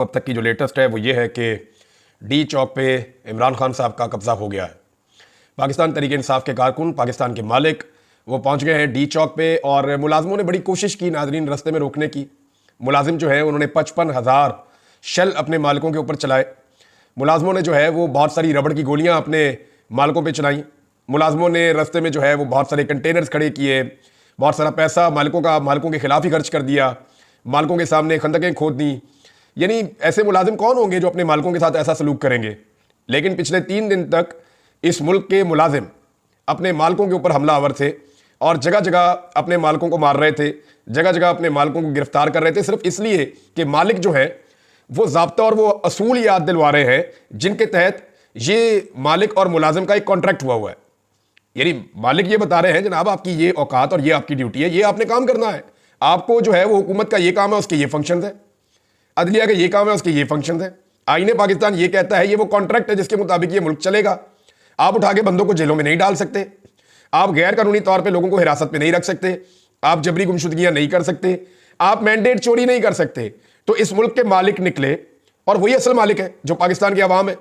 अब तक की जो लेटेस्ट है वो ये है कि डी चौक पे इमरान खान साहब का कब्जा हो गया है। पाकिस्तान तहरीक इंसाफ के कारकुन, पाकिस्तान के मालिक, वो पहुंच गए हैं डी चौक पे और मुलाजमों ने बड़ी कोशिश की नाजरीन रास्ते में रोकने की। मुलाजिम जो है उन्होंने 55,000 शेल अपने मालिकों के ऊपर चलाए। मुलाजमों ने जो है वो बहुत सारी रबड़ की गोलियां अपने मालिकों पे चलाई। मुलाजमों ने रास्ते में जो है वो बहुत सारे कंटेनर्स खड़े किए, बहुत सारा पैसा मालिकों के खिलाफ ही खर्च कर दिया, मालिकों के सामने खंदकें खोद दी। यानी ऐसे मुलाजिम कौन होंगे जो अपने मालिकों के साथ ऐसा सलूक करेंगे। लेकिन पिछले 3 दिन तक इस मुल्क के मुलाजिम अपने मालिकों के ऊपर हमलावर थे और जगह जगह अपने मालिकों को मार रहे थे, जगह जगह अपने मालिकों को गिरफ्तार कर रहे थे, सिर्फ इसलिए कि मालिक जो है वो ज़ाब्ता और वो असूल याद दिलवा रहे हैं जिनके तहत ये मालिक और मुलाजिम का एक कॉन्ट्रैक्ट हुआ है। यानी मालिक ये बता रहे हैं जनाब आपकी ये औकात और ये आपकी ड्यूटी है, ये आपने काम करना है। आपको जो है वो हुकूमत का ये काम है, उसके ये फंक्शन है, अदलिया का ये काम है, उसके ये फंक्शन है। आईने पाकिस्तान ये कहता है ये वो कॉन्ट्रैक्ट है जिसके मुताबिक ये मुल्क चलेगा। आप उठा के बंदों को जेलों में नहीं डाल सकते, आप गैर कानूनी तौर पे लोगों को हिरासत में नहीं रख सकते, आप जबरी गुमशुदगियां नहीं कर सकते, आप मैंडेट चोरी नहीं कर सकते। तो इस मुल्क के मालिक निकले और वही असल मालिक है जो पाकिस्तान की आवाम है।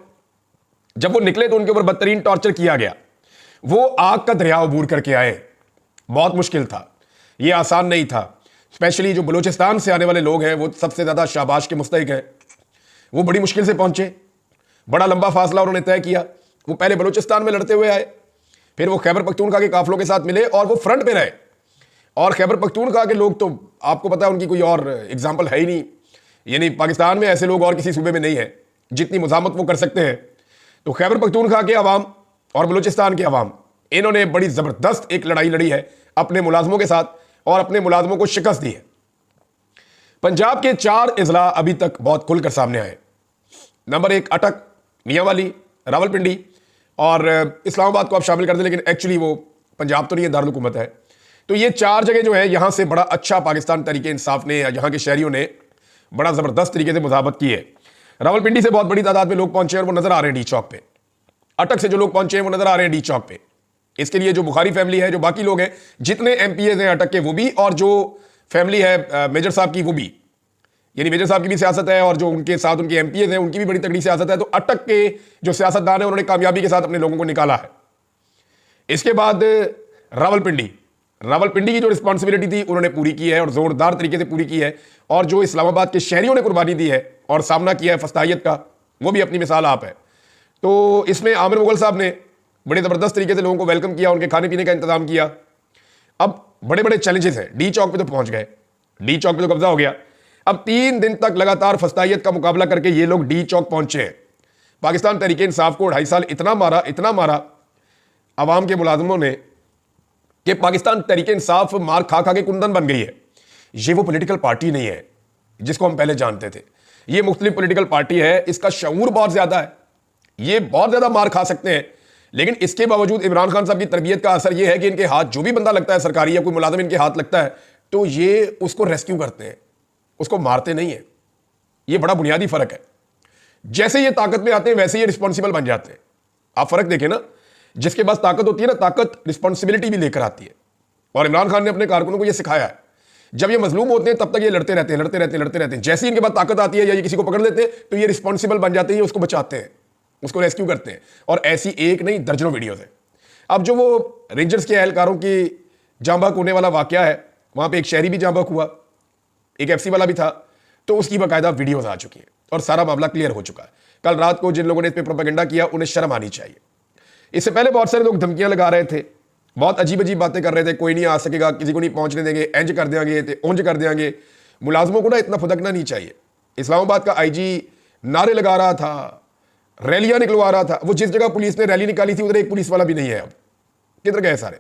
जब वो निकले तो उनके ऊपर बदतरीन टॉर्चर किया गया। वो आग का दरिया अबूर करके आए, बहुत मुश्किल था, ये आसान नहीं था। स्पेशली जो बलूचिस्तान से आने वाले लोग हैं वो सबसे ज़्यादा शाबाश के मुस्तहिक हैं। वो बड़ी मुश्किल से पहुंचे, बड़ा लंबा फासला उन्होंने तय किया। वो पहले बलूचिस्तान में लड़ते हुए आए, फिर वो खैबर पख्तूनख्वा के काफिलों के साथ मिले और वो फ्रंट पे रहे। और खैबर पख्तूनख्वा के लोग तो आपको पता है उनकी कोई और एग्जाम्पल है ही नहीं। यानी पाकिस्तान में ऐसे लोग और किसी सूबे में नहीं है जितनी मुजामत वो कर सकते हैं। तो खैबर पख्तूनख्वा के अवाम और बलूचिस्तान के अवाम, इन्होंने बड़ी ज़बरदस्त एक लड़ाई लड़ी है अपने मुलाजमों के साथ और अपने मुलाजमों को शिकस्त दी है। पंजाब के 4 अजला अभी तक बहुत खुलकर सामने आए। नंबर 1 अटक, मियांवाली, रावलपिंडी और इस्लामाबाद को आप शामिल कर दें, लेकिन एक्चुअली वो पंजाब तो नहीं है, दारुल हुकूमत है। तो ये 4 जगह जो है यहां से बड़ा अच्छा पाकिस्तान तहरीक इंसाफ ने, यहाँ के शहरियों ने बड़ा ज़बरदस्त तरीके से मुजाहबत की है। रावलपिंडी से बहुत बड़ी तादाद में लोग पहुंचे और वो नजर आ रहे हैं डी चौक पे। अटक से जो लोग पहुंचे हैं वो नजर आ रहे हैं डी चौक पे। इसके लिए जो बुखारी फैमिली है, जो बाकी लोग हैं, जितने एमपीएज हैं अटक के वो भी, और जो फैमिली है मेजर साहब की वो भी, यानी मेजर साहब की भी सियासत है और जो उनके साथ उनके एमपीएज हैं उनकी भी बड़ी तगड़ी सियासत है। तो अटक के जो सियासतदान है उन्होंने कामयाबी के साथ अपने लोगों को निकाला है। इसके बाद रावलपिंडी की जो रिस्पॉन्सिबिलिटी थी उन्होंने पूरी की है और जोरदार तरीके से पूरी की है। और जो इस्लामाबाद के शहरियों ने कुर्बानी दी है और सामना किया है फस्ताहियत का, वो भी अपनी मिसाल आप है। तो इसमें आमिर मुगल साहब ने बड़े ज़बरदस्त तरीके से लोगों को वेलकम किया, उनके खाने पीने का इंतजाम किया। अब बड़े बड़े चैलेंजेस हैं, डी चौक पे तो पहुंच गए, डी चौक पे तो कब्जा हो गया। अब 3 दिन तक लगातार फस्ताहियत का मुकाबला करके ये लोग डी चौक पहुंचे हैं। पाकिस्तान तहरीक इंसाफ को 2.5 साल इतना मारा अवाम के मुलाजमों ने कि पाकिस्तान तहरीक इंसाफ मार खा खा के कुंदन बन गई है। ये वो पॉलिटिकल पार्टी नहीं है जिसको हम पहले जानते थे। ये मुख्तलिफ पॉलिटिकल पार्टी है, इसका शऊर बहुत ज्यादा है, ये बहुत ज्यादा मार खा सकते हैं। लेकिन इसके बावजूद इमरान खान साहब की तरबियत का असर यह है कि इनके हाथ जो भी बंदा लगता है सरकारी या कोई मुलाजिम इनके हाथ लगता है तो ये उसको रेस्क्यू करते हैं, उसको मारते नहीं है। ये बड़ा बुनियादी फर्क है। जैसे ये ताकत में आते हैं वैसे ये रिस्पॉन्सिबल बन जाते हैं। आप फर्क देखें ना, जिसके पास ताकत होती है ना, ताकत रिस्पॉन्सिबिलिटी भी लेकर आती है। और इमरान खान ने अपने कारकुनों को यह सिखाया है। जब ये मजलूम होते हैं तब तक ये लड़ते रहते हैं। जैसे ही इनके पास ताकत आती है या ये किसी को पकड़ लेते हैं तो ये रिस्पॉन्सिबल बन जाते हैं, उसको बचाते हैं, उसको रेस्क्यू करते हैं। और ऐसी एक नहीं दर्जनों वीडियोस है। अब जो वो रेंजर्स के एहलकारों की जाँ बहक होने वाला वाकया है, वहां पे एक शहरी भी जाँ बहक हुआ, एक एफसी वाला भी था, तो उसकी बाकायदा वीडियोस आ चुकी है और सारा मामला क्लियर हो चुका है। कल रात को जिन लोगों ने इस पर प्रोपेगेंडा किया उन्हें शर्म आनी चाहिए। इससे पहले बहुत सारे लोग धमकियां लगा रहे थे, बहुत अजीब अजीब बातें कर रहे थे, कोई नहीं आ सकेगा, किसी को नहीं पहुंचने देंगे, इंज कर देंगे, उंज कर देंगे। मुलाजमों को ना इतना फुदकना नहीं चाहिए। इस्लामाबाद का आईजी नारे लगा रहा था, रैलियां निकलवा रहा था। वो जिस जगह पुलिस ने रैली निकाली थी उधर एक पुलिस वाला भी नहीं है। अब किधर गए सारे?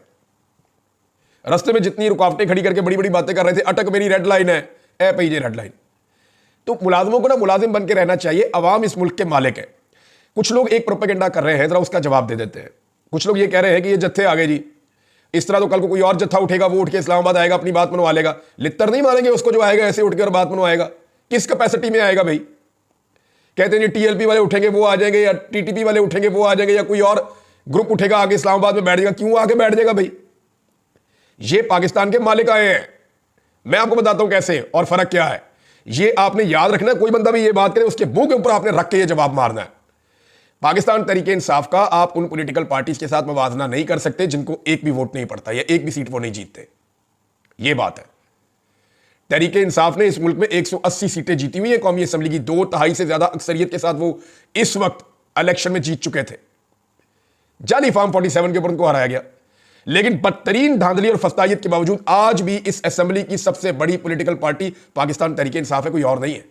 रास्ते में जितनी रुकावटें खड़ी करके बड़ी बड़ी बातें कर रहे थे, अटक मेरी रेड लाइन है, ए पी रेड लाइन। तो मुलाजमों को ना मुलाजिम बन के रहना चाहिए। अवाम इस मुल्क के मालिक है। कुछ लोग एक प्रोपेगेंडा कर रहे हैं, जरा उसका जवाब दे देते हैं। कुछ लोग ये कह रहे हैं कि ये जत्थे आ गए जी, इस तरह तो कल को कोई और जत्था उठेगा, वो उठ के इस्लामाबाद आएगा, अपनी बात मनवा लेगा। लित्तर नहीं मारेंगे उसको जो आएगा ऐसे उठ के और बात मनवाएगा। किस कैपेसिटी में आएगा भाई? कहते हैं जी टीएलपी वाले उठेंगे वो आ जाएंगे, या टीटीपी वाले उठेंगे वो आ जाएंगे, या कोई और ग्रुप उठेगा आगे इस्लामाबाद में बैठ जाएगा। क्यों आके बैठ जाएगा भाई? ये पाकिस्तान के मालिक आए हैं। मैं आपको बताता हूं कैसे और फर्क क्या है। ये आपने याद रखना, कोई बंदा भी ये बात करे उसके मुंह के ऊपर आपने रख के ये जवाब मारना है। पाकिस्तान तरीके इंसाफ का आप उन पॉलिटिकल पार्टीज के साथ मुवाजना नहीं कर सकते जिनको एक भी वोट नहीं पड़ता या एक भी सीट वो नहीं जीतते। ये बात है। तरीके इंसाफ ने इस मुल्क में 180 सीटें जीती हुई है कौमी असेंबली की, 2/3 से ज्यादा अक्सरियत के साथ वो इस वक्त इलेक्शन में जीत चुके थे। जाली फॉर्म 47 के ऊपर उनको हराया गया, लेकिन बदतरीन धांधली और फस्तायत के बावजूद आज भी इस असेंबली की सबसे बड़ी पॉलिटिकल पार्टी पाकिस्तान तरीके इंसाफ है, कोई और नहीं है।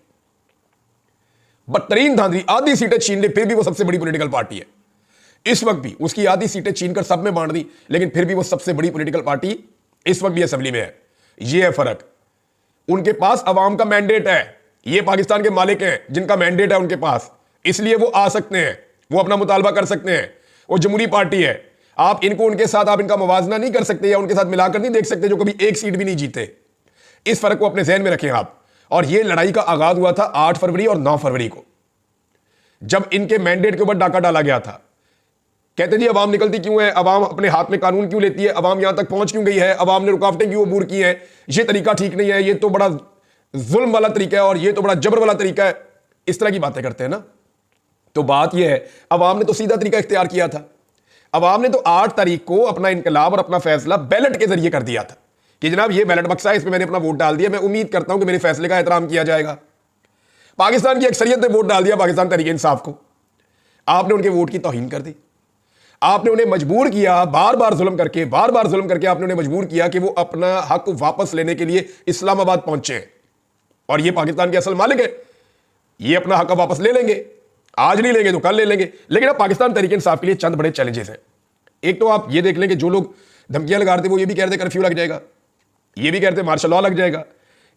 बदतरीन धांधली, आधी सीटें छीन ली, फिर भी वो सबसे बड़ी पॉलिटिकल पार्टी है। इस वक्त भी उसकी आधी सीटें छीनकर सब में बांट दी, लेकिन फिर भी वो सबसे बड़ी पॉलिटिकल पार्टी इस वक्त भी असेंबली में है। यह है फर्क। उनके पास अवाम का मैंडेट है, ये पाकिस्तान के मालिक हैं जिनका मैंडेट है उनके पास, इसलिए वो आ सकते हैं, वो अपना मुतालबा कर सकते हैं। वो जमहूरी पार्टी है, आप इनको उनके साथ आप इनका मुवाजना नहीं कर सकते या उनके साथ मिलाकर नहीं देख सकते जो कभी एक सीट भी नहीं जीते। इस फर्क को अपने जहन में रखें आप। और यह लड़ाई का आगाज हुआ था 8 फरवरी और 9 फरवरी को, जब इनके मैंडेट के ऊपर डाका डाला गया था। कहते जी अवाम निकलती क्यों है, अवाम अपने हाथ में कानून क्यों लेती है, अवाम यहां तक पहुंच क्यों गई है, अवाम ने रुकावटें क्यों अबूर की हैं, यह तरीका ठीक नहीं है, यह तो बड़ा जुल्म वाला तरीका है और यह तो बड़ा जबर वाला तरीका है। इस तरह की बातें करते हैं ना। तो बात यह है, अवाम ने तो सीधा तरीका इख्तियार किया था। अवाम ने तो 8 तारीख को अपना इनकलाब और अपना फैसला बैलेट के जरिए कर दिया था कि जनाब ये बैलेट बक्सा है, इसमें मैंने अपना वोट डाल दिया, मैं उम्मीद करता हूं कि मेरे फैसले का एहतराम किया जाएगा। पाकिस्तान की अक्सरियत ने वोट डाल दिया पाकिस्तान तहरीक इंसाफ को। आपने उनके वोट की तौहीन कर दी। आपने उन्हें मजबूर किया, बार बार जुल्म करके आपने उन्हें मजबूर किया कि वो अपना हक वापस लेने के लिए इस्लामाबाद पहुंचे। और ये पाकिस्तान के असल मालिक है, ये अपना हक वापस ले लेंगे, आज नहीं लेंगे तो कल ले लेंगे। लेकिन अब पाकिस्तान तहरीक इंसाफ के लिए चंद बड़े चैलेंजेस हैं। एक तो आप ये देख लें कि जो लोग धमकियां लगा रहे थे वो ये भी कह रहे थे कर्फ्यू लग जाएगा, ये भी कह रहे थे मार्शल लॉ लग जाएगा,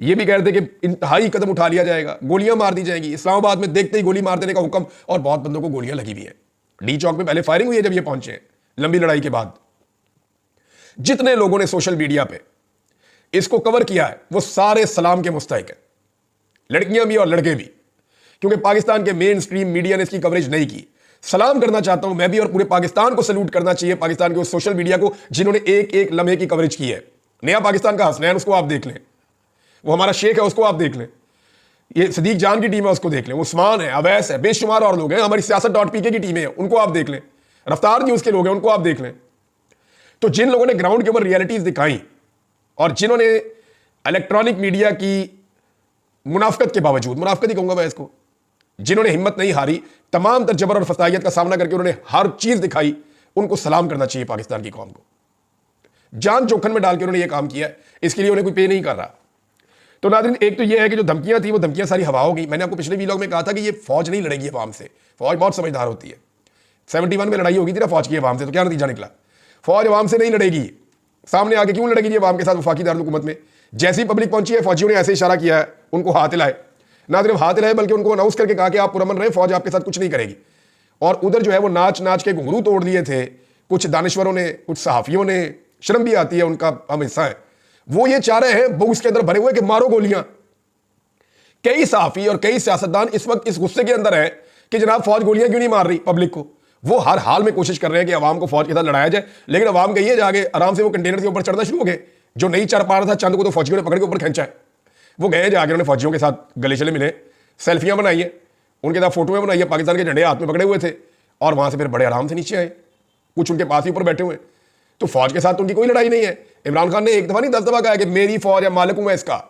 ये भी कह रहे थे कि इंतहाई कदम उठा लिया जाएगा, गोलियां मार दी जाएंगी। इस्लामाबाद में देखते ही गोली मार देने का हुक्म, और बहुत बंदों को गोलियां लगी भी है। डी चौक में पहले फायरिंग हुई है जब ये पहुंचे, लंबी लड़ाई के बाद। जितने लोगों ने सोशल मीडिया पे इसको कवर किया है वो सारे सलाम के मुस्तहिक है, लड़कियां भी और लड़के भी, क्योंकि पाकिस्तान के मेन स्ट्रीम मीडिया ने इसकी कवरेज नहीं की। सलाम करना चाहता हूं मैं भी, और पूरे पाकिस्तान को सैल्यूट करना चाहिए पाकिस्तान के उस सोशल मीडिया को जिन्होंने एक एक लम्हे की कवरेज की है। नया पाकिस्तान का हसनैन, उसको आप देख लें, वो हमारा शेख है, उसको आप देख लें, ये सदीक जान की टीम है, उसको देख लें, उस्मान है, अवैस है, बेशुमार और लोग हैं, हमारी siyaset.pk की टीम है, उनको आप देख लें, रफ्तार न्यूज़ के लोग हैं, उनको आप देख लें। तो जिन लोगों ने ग्राउंड के ऊपर रियलिटीज दिखाई और जिन्होंने इलेक्ट्रॉनिक मीडिया की मुनाफकत के बावजूद, मुनाफकत ही कहूंगा मैं इसको, जिन्होंने हिम्मत नहीं हारी, तमाम तर जबर और फसाइयत का सामना करके उन्होंने हर चीज दिखाई, उनको सलाम करना चाहिए पाकिस्तान की कौम को। जान जोखन में डाल के उन्होंने यह काम किया है, इसके लिए उन्हें कोई पे नहीं कर रहा। तो नाज़रीन, एक तो यह है कि जो धमकियां थी वो धमकियां सारी हवा हो गई। मैंने आपको पिछले वीलॉग में कहा था कि ये फौज नहीं लड़ेगी अवाम से, फौज बहुत समझदार होती है। 71 में लड़ाई होगी थी ना फौज की अवाम से, तो क्या नतीजा निकला? फौज अवाम से नहीं लड़ेगी, सामने आके क्यों लड़ेगी अवाम के साथ वफाकी दारुल हुकूमत में? जैसी पब्लिक पहुंची है फौजियों ने ऐसे इशारा किया है, उनको हाथ हिलाए, ना सिर्फ हाथ हिलाए बल्कि उनको अनाउंस करके कहा कि आप पुरअमन रहे, फौज आपके साथ कुछ नहीं करेगी। और उधर जो है वो नाच नाच के घुंघरू तोड़ दिए थे कुछ दानिश्वरों ने, कुछ सहाफियों ने, शर्म भी आती है, उनका हम हिस्सा है। वो ये चाह रहे हैं बुग्स के अंदर भरे हुए कि मारो गोलियां। कई सहाफी और कई सियासतदान इस वक्त इस गुस्से के अंदर है कि जनाब फौज गोलियां क्यों नहीं मार रही पब्लिक को। वो हर हाल में कोशिश कर रहे हैं कि अवाम को फौज के साथ लड़ाया जाए, लेकिन अवाम गई है जाके आराम से वो कंटेनर के ऊपर चढ़ना शुरू हो गए। जो नहीं चढ़ पा रहा था चंद को तो फौजियों ने पकड़ के ऊपर खींचा है, वो गए जाके उन्होंने फौजियों के साथ गले चले मिले, सेल्फियां बनाई है, उनके साथ फोटोएं बनाई है, पाकिस्तान के झंडे हाथ में पकड़े हुए थे, और वहां से फिर बड़े आराम से नीचे आए, कुछ उनके पास ही ऊपर बैठे हुए। तो फौज के साथ उनकी कोई लड़ाई नहीं है। इमरान खान ने एक दफा नहीं 10 दफा कहा कि मेरी फौज है, मालिक हूं मैं इसका,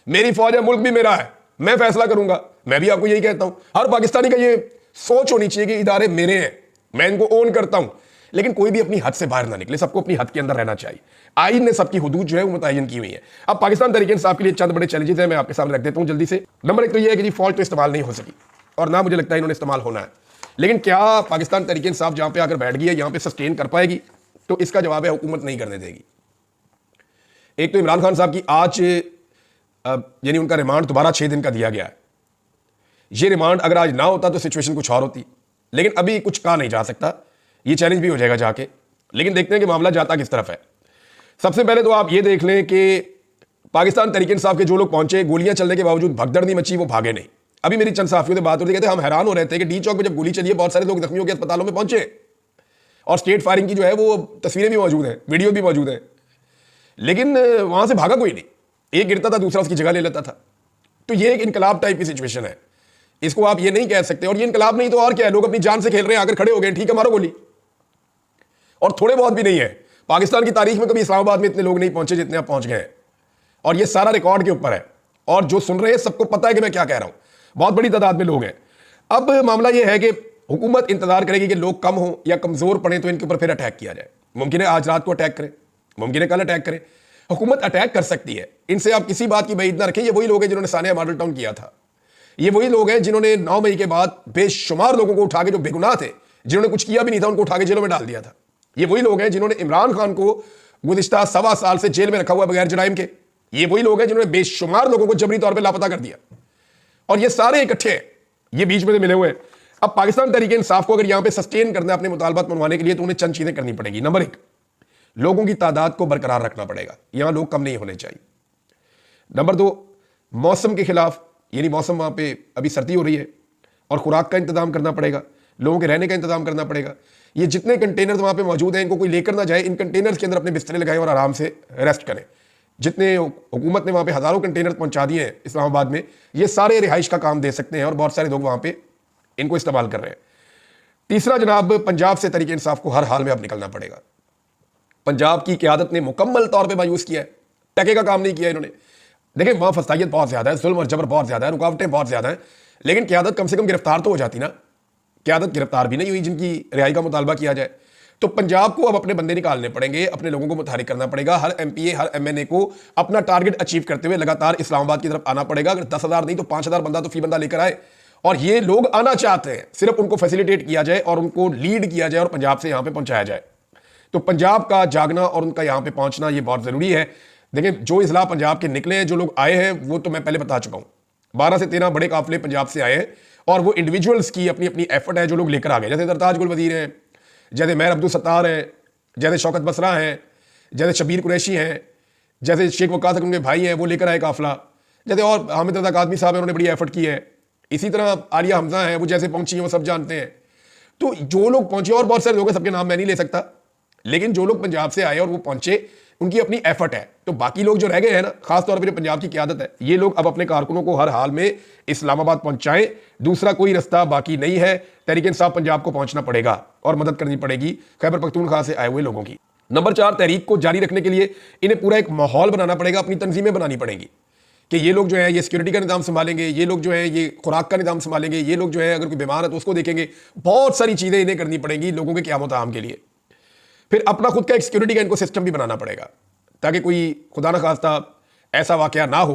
मेरी फौज है, मुल्क भी मेरा है, मैं फैसला करूंगा। मैं भी आपको यही कहता हूं, हर पाकिस्तानी का ये सोच होनी चाहिए कि इदारे मेरे हैं, मैं इनको ओन करता हूं, लेकिन कोई भी अपनी हद से बाहर ना निकले, सबको अपनी हद के अंदर रहना चाहिए। आइन ने सबकी हुदूद जो है वो मुतय्यन की हुई है। अब पाकिस्तान तहरीक इंसाफ के लिए चंद बड़े चैलेंजेस हैं, मैं आपके सामने रख देता हूं जल्दी से। नंबर 1 तो ये है कि जी फौज तो इस्तेमाल नहीं हो सकी, और ना मुझे लगता है इन्होंने इस्तेमाल होना है। लेकिन क्या पाकिस्तान तहरीक इंसाफ जहां पे आकर बैठ गई है यहां पे सस्टेन कर पाएगी? तो इसका जवाब है हुकूमत नहीं करने देगी। एक तो इमरान खान साहब की आज यानी उनका रिमांड दोबारा 6 दिन का दिया गया है। ये रिमांड अगर आज ना होता तो सिचुएशन कुछ और होती, लेकिन अभी कुछ कहा नहीं जा सकता, ये चैलेंज भी हो जाएगा जाके। लेकिन देखते हैं कि मामला जाता किस तरफ है। सबसे पहले तो आप ये देख लें कि पाकिस्तान तहरीक इंसाफ के जो लोग पहुंचे, गोलियां चलने के बावजूद भगदड़ नहीं मची, वो भागे नहीं। अभी मेरी चंद साफियों से बात होती है, कहते हम हैरान हो रहे थे कि डी चौक में जब गोली चली है बहुत सारे लोग जख्मी होकर अस्पतालों में पहुंचे, और स्टेट फायरिंग की जो है वो तस्वीरें भी मौजूद हैं, वीडियो भी मौजूद हैं, लेकिन वहां से भागा कोई नहीं। एक गिरता था दूसरा उसकी जगह ले लेता था। तो ये एक इनकलाब टाइप की सिचुएशन है, इसको आप ये नहीं कह सकते। और ये इनकलाब नहीं तो और क्या है, लोग अपनी जान से खेल रहे हैं, आकर खड़े हो गए, ठीक है मारो गोली। और थोड़े बहुत भी नहीं है, पाकिस्तान की तारीख में कभी इस्लामाबाद में इतने लोग नहीं पहुंचे जितने आप पहुंच गए हैं, और ये सारा रिकॉर्ड के ऊपर है। और जो सुन रहे हैं सबको पता है कि मैं क्या कह रहा हूं, बहुत बड़ी तादाद में लोग हैं। अब मामला यह है कि हुकूमत इंतजार करेगी कि लोग कम हो या कमजोर पड़े तो इनके ऊपर फिर अटैक किया जाए। मुमकिन है आज रात को अटैक करें, मुमकिन है कल अटैक करें, हुकूमत अटैक कर सकती है। इनसे आप किसी बात की उम्मीद ना रखें। ये वही लोग हैं जिन्होंने सानिया मॉडल टाउन किया था, ये वही लोग हैं जिन्होंने 9 मई के बाद बेशुमार लोगों को उठा के, जो बेगुनाह थे, जिन्होंने कुछ किया भी नहीं था, उनको उठा के जेलों में डाल दिया था। ये वही लोग हैं जिन्होंने इमरान खान को गुज़िश्ता 1.25 साल से जेल में रखा हुआ बगैर जुराइम के। ये वही लोग हैं जिन्होंने बेशुमार लोगों को जबरी तौर पर लापता कर दिया, और ये सारे इकट्ठे हैं, ये बीच में मिले हुए हैं। अब पाकिस्तान तहरीक इंसाफ को अगर यहां पे सस्टेन करना है अपने मुतालबात मनवाने के लिए, तो उन्हें चंद चीजें करनी पड़ेगी। नंबर 1, लोगों की तादाद को बरकरार रखना पड़ेगा, यहां लोग कम नहीं होने चाहिए। नंबर 2, मौसम के खिलाफ, यानी मौसम वहां पे अभी सर्दी हो रही है और खुराक का इंतजाम करना पड़ेगा, लोगों के रहने का इंतजाम करना पड़ेगा। ये जितने कंटेनर्स वहां पे मौजूद हैं, इनको कोई लेकर ना जाए, इन कंटेनर्स के अंदर अपने बिस्तरे लगाएं और आराम से रेस्ट करें। जितने हुकूमत ने वहां पे हजारों कंटेनर पहुंचा दिए हैं इस्लामाबाद में, ये सारे रिहाइश का काम दे सकते हैं, और बहुत सारे लोग वहां पे इनको इस्तेमाल कर रहे हैं। तीसरा जनाब, पंजाब से तहरीक इंसाफ को हर हाल में अब निकलना पड़ेगा। पंजाब की क़यादत ने मुकम्मल तौर पे मायूस किया है, टके का काम नहीं किया इन्होंने। देखिए वहां फसाइयत बहुत ज्यादा है, जुल्म और जबर बहुत ज्यादा है, रुकावटें बहुत ज्यादा हैं, लेकिन क़यादत कम से कम गिरफ्तार तो हो जाती ना। क़यादत गिरफ्तार भी नहीं हुई जिनकी रिहाई का मुतालबा किया जाए। तो पंजाब को अब अपने बंदे निकालने पड़ेंगे, अपने लोगों को मुतहरिक करना पड़ेगा। हर MPA, हर MNA को अपना टारगेट अचीव करते हुए लगातार इस्लामाबाद की तरफ आना पड़ेगा। अगर 10,000 नहीं तो 5,000 बंदा तो फी बंदा लेकर आए, और ये लोग आना चाहते हैं, सिर्फ उनको फैसिलिटेट किया जाए और उनको लीड किया जाए और पंजाब से यहां पे पहुंचाया जाए। तो पंजाब का जागना और उनका यहां पे पहुंचना ये बहुत जरूरी है। देखिए जो इजला पंजाब के निकले हैं, जो लोग आए हैं, वो तो मैं पहले बता चुका हूं, 12 से 13 बड़े काफिले पंजाब से आए हैं, और वो इंडिविजुअल्स की अपनी अपनी एफर्ट है जो लोग लेकर आ गए। जैसे सरताज गुल वजीर हैं, जैसे मेहर अब्दुल सत्तार हैं, जैसे शौकत बसरा हैं, जैसे शबीर कुरैशी हैं, जैसे शेख वकास उनके भाई हैं, वो लेकर आए काफिला, जैसे और हामिद रजा कादमी साहब हैं, उन्होंने बड़ी एफर्ट की है। इसी तरह आलिया हमजा हैं, वो जैसे पहुंची हैं वो सब जानते हैं। तो जो लोग पहुंचे, और बहुत सारे लोग हैं, सबके नाम मैं नहीं ले सकता, लेकिन जो लोग पंजाब से आए और वो पहुंचे, उनकी अपनी एफर्ट है। तो बाकी लोग जो रह गए हैं ना, खासतौर पर जो पंजाब की क़यादत है, ये लोग अब अपने कारकुनों को हर हाल में इस्लामाबाद पहुंचाएं। दूसरा कोई रास्ता बाकी नहीं है। तहरीक इंसाफ पंजाब को पहुंचना पड़ेगा और मदद करनी पड़ेगी खैबर पख्तूनख्वा से आए हुए लोगों की। नंबर 4, तहरीक को जारी रखने के लिए इन्हें पूरा एक माहौल बनाना पड़ेगा, अपनी तंजीमें बनानी पड़ेंगी कि ये लोग जो है ये सिक्योरिटी का निज़ाम संभालेंगे, ये लोग जो है ये खुराक का निज़ाम संभालेंगे, ये लोग जो है अगर कोई बीमार है तो उसको देखेंगे। बहुत सारी चीज़ें इन्हें करनी पड़ेंगी लोगों के क़यामत आम के लिए। फिर अपना खुद का एक सिक्योरिटी का इनको सिस्टम भी बनाना पड़ेगा, ताकि कोई खुदा न खास्ता ऐसा वाकया ना हो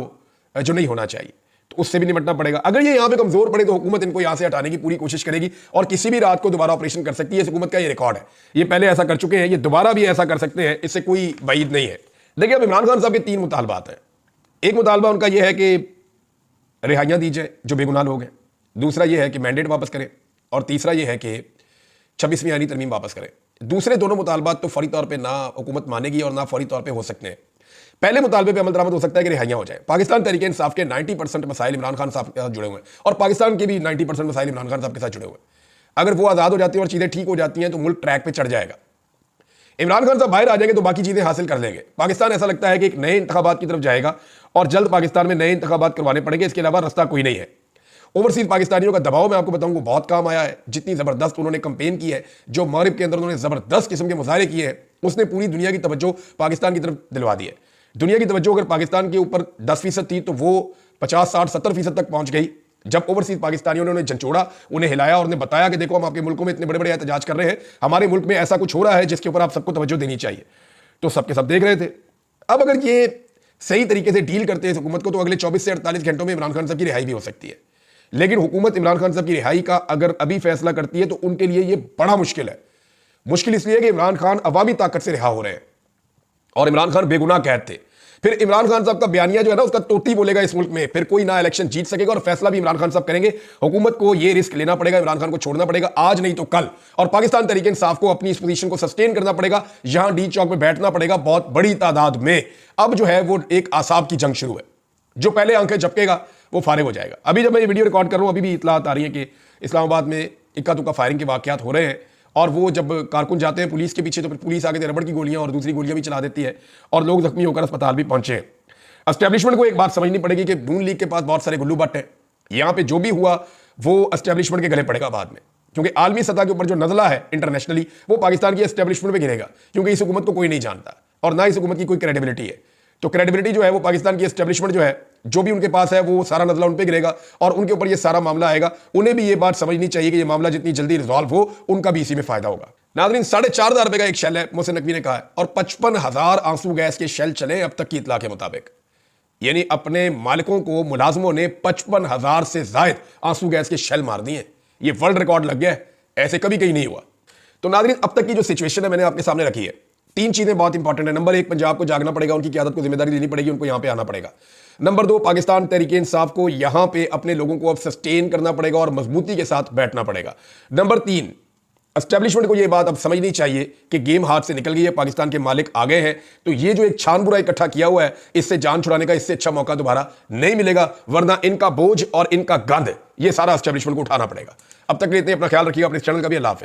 जो नहीं होना चाहिए, तो उससे भी निपटना पड़ेगा। अगर ये यहाँ पे कमजोर पड़े तो हुकूमत इनको यहाँ से हटाने की पूरी कोशिश करेगी, और किसी भी रात को दोबारा ऑपरेशन कर सकती है। इस हुकूमत का ये रिकॉर्ड है, ये पहले ऐसा कर चुके हैं, ये दोबारा भी ऐसा कर सकते हैं, इससे कोई बाइद नहीं है। देखिए अब इमरान खान साहब के 3 मुतालबात हैं। एक मुतालबा उनका यह है कि रिहाइयाँ दी जाए जो बेगुनाह लोग हैं, दूसरा यह है कि मैंडेट वापस करें, और तीसरा यह है कि 26वीं आईनी तरमीम वापस करें। दूसरे दोनों मुतालबात तो फौरी तौर पे ना हुकूमत मानेगी और ना फौरी तौर पे हो सकते हैं। पहले मुतालबे पे अमल दरामद हो सकता है कि रिहाइयाँ हो जाए। पाकिस्तान तहरीक इंसाफ के 90% मसाइल इमरान खान साहब के साथ जुड़े हुए हैं, और पाकिस्तान के भी 90% मसाइल इमरान खान साहब के साथ जुड़े हुए हैं। अगर वो आज़ाद हो जाती हैं और चीज़ें ठीक हो जाती हैं तो मुल्क ट्रैक पे चढ़ जाएगा। इमरान खान साहब बाहर आ जाएंगे तो बाकी चीज़ें हासिल कर लेंगे। पाकिस्तान ऐसा लगता है कि एक नए इंतखाबात की तरफ जाएगा, और जल्द पाकिस्तान में नए इंतखाबात करवाने पड़ेंगे, इसके अलावा रास्ता कोई नहीं है। ओवरसीज पाकिस्तानियों का दबाव मैं आपको बताऊं वो बहुत काम आया है। जितनी ज़बरदस्त उन्होंने कंपेन की है, जो मगरिब के अंदर उन्होंने ज़बरदस्त किस्म के मुजाहरे किए हैं, उसने पूरी दुनिया की तवज्जो पाकिस्तान की तरफ दिलवा दी है। दुनिया की तवज्जो अगर पाकिस्तान के ऊपर 10% थी तो वो 50, 60, 70% तक पहुंच गई। जब ओवरसीज पाकिस्तानियों ने उन्हें झंझोड़ा, उन्हें हिलाया और उन्हें बताया कि देखो हम आपके मुल्कों में इतने बड़े बड़े एहतजाज कर रहे हैं, हमारे मुल्क में ऐसा कुछ हो रहा है जिसके ऊपर आप सबको तवज्जो देनी चाहिए, तो सबके सब देख रहे थे। अब अगर ये सही तरीके से डील करते हैं हुकूमत को, तो अगले 24 से 48 घंटों में इमरान खान साहब की रिहाई भी हो सकती है। लेकिन हुकूमत इमरान खान साहब की रिहाई का अगर अभी फैसला करती है तो उनके लिए यह बड़ा मुश्किल है। मुश्किल इसलिए कि इमरान खान अवामी ताकत से रिहा हो रहे हैं, और इमरान खान बेगुनाह कैद थे। फिर इमरान खान साहब का बयानिया जो है ना, उसका तोती बोलेगा इस मुल्क में, फिर कोई ना इलेक्शन जीत सकेगा, और फैसला भी इमरान खान साहब करेंगे। हुकूमत को यह रिस्क लेना पड़ेगा, इमरान खान को छोड़ना पड़ेगा, आज नहीं तो कल, और पाकिस्तान तहरीक इंसाफ को अपनी इस पोजीशन को सस्टेन करना पड़ेगा। यहां डी चौक में बैठना पड़ेगा बहुत बड़ी तादाद में। अब जो है वो एक आसाब की जंग शुरू है, जो पहले आंखें झपकेगा वो फारिग हो जाएगा। अभी जब मैं ये वीडियो रिकॉर्ड कर रहा हूं, अभी भी इतलात आ रही है कि इस्लामाबाद में इक्का दुक्का फायरिंग के वाकयात हो रहे हैं, और वो जब कारकुन जाते हैं पुलिस के पीछे तो फिर पुलिस आगे से रबड़ की गोलियां और दूसरी गोलियां भी चला देती है, और लोग जख्मी होकर अस्पताल भी पहुंचे हैं। एस्टेब्लिशमेंट को एक बात समझनी पड़ेगी कि नून लीग के पास बहुत सारे गुल्लू बट हैं। यहां पे जो भी हुआ वो एस्टेब्लिशमेंट के गले पड़ेगा बाद में, क्योंकि आलमी सतह के ऊपर जो नजला है इंटरनेशनली वो पाकिस्तान की एस्टेब्लिशमेंट पे गिरेगा, क्योंकि इस हुकूमत को कोई नहीं जानता और ना इस हुकूमत की कोई क्रेडिबिलिटी है। तो क्रेडिबिलिटी जो है वो पाकिस्तान की एस्टेब्लिशमेंट जो है, जो भी उनके पास है वो सारा नजला उन पे गिरेगा और उनके ऊपर ये सारा मामला आएगा। उन्हें भी ये बात समझनी चाहिए कि ये मामला जितनी जल्दी रिजॉल्व हो उनका भी इसी में फायदा होगा। नाज़रीन, 4,500 रुपए का एक शेल है, मोहसिन नकवी ने कहा है, और 55,000 आंसू गैस के शेल चले अब तक की इतला के मुताबिक। यानी अपने मालिकों को मुलाजमों ने 55,000 से जायद आंसू गैस के शेल मार दिए। ये वर्ल्ड रिकॉर्ड लग गया है, ऐसे कभी कहीं नहीं हुआ। तो नाज़रीन, अब तक की जो सिचुएशन है मैंने आपके सामने रखी है। 3 चीजें बहुत इंपॉर्टेंट है। नंबर 1, पंजाब को जागना पड़ेगा, उनकी क़यादत को जिम्मेदारी लेनी पड़ेगी, उनको यहां पे आना पड़ेगा। नंबर 2, पाकिस्तान तहरीक-ए-इंसाफ को यहां पे अपने लोगों को अब सस्टेन करना पड़ेगा और मजबूती के साथ बैठना पड़ेगा। नंबर 3, एस्टेब्लिशमेंट को यह बात अब समझनी चाहिए कि गेम हाथ से निकल गई है, पाकिस्तान के मालिक आ गए हैं। तो ये जो एक छान बुरा इकट्ठा किया हुआ है, इससे जान छुड़ाने का इससे अच्छा मौका दोबारा नहीं मिलेगा, वरना इनका बोझ और इनका गंद ये सारा एस्टेब्लिशमेंट को उठाना पड़ेगा। अब तक के लिए इतना, अपना ख्याल रखिएगा, अपने चैनल का भी। अल्लाह हाफ़िज़।